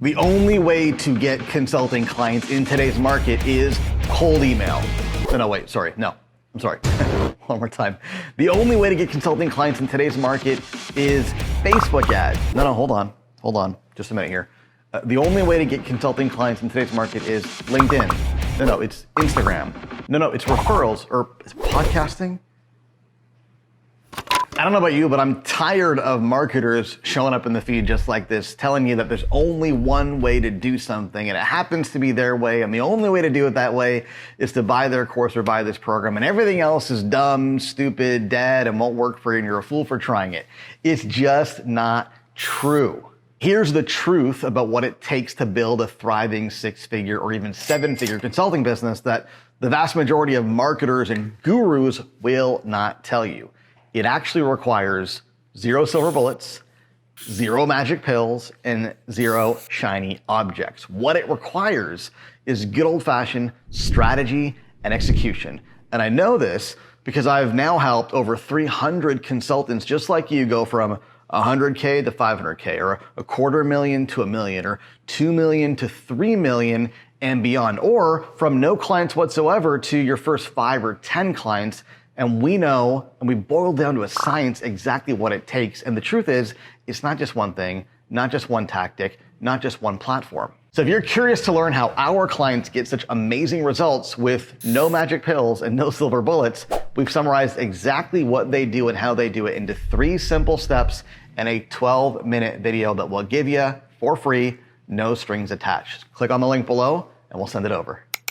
The only way to get consulting clients in today's market is cold email. I'm sorry. One more time. The only way to get consulting clients in today's market is Facebook ads. Hold on. Just a minute here. The only way to get consulting clients in today's market is LinkedIn. It's Instagram. It's referrals or podcasting. I don't know about you, but I'm tired of marketers showing up in the feed just like this, telling you that there's only one way to do something, and it happens to be their way, and the only way to do it that way is to buy their course or buy this program, and everything else is dumb, stupid, dead, and won't work for you, and you're a fool for trying it. It's just not true. Here's the truth about what it takes to build a thriving 6-figure or even 7-figure consulting business that the vast majority of marketers and gurus will not tell you. It actually requires 0 silver bullets, 0 magic pills, and 0 shiny objects. What it requires is good old-fashioned strategy and execution. And I know this because I've now helped over 300 consultants just like you go from 100K to 500K, or $250,000 to $1 million, or 2 million to 3 million and beyond, or from no clients whatsoever to your first 5 or 10 clients. And we know, and we boiled down to a science exactly what it takes. And the truth is, it's not just one thing, not just one tactic, not just one platform. So if you're curious to learn how our clients get such amazing results with no magic pills and no silver bullets, we've summarized exactly what they do and how they do it into 3 simple steps and a 12-minute video that we'll give you for free, no strings attached. Click on the link below and we'll send it over.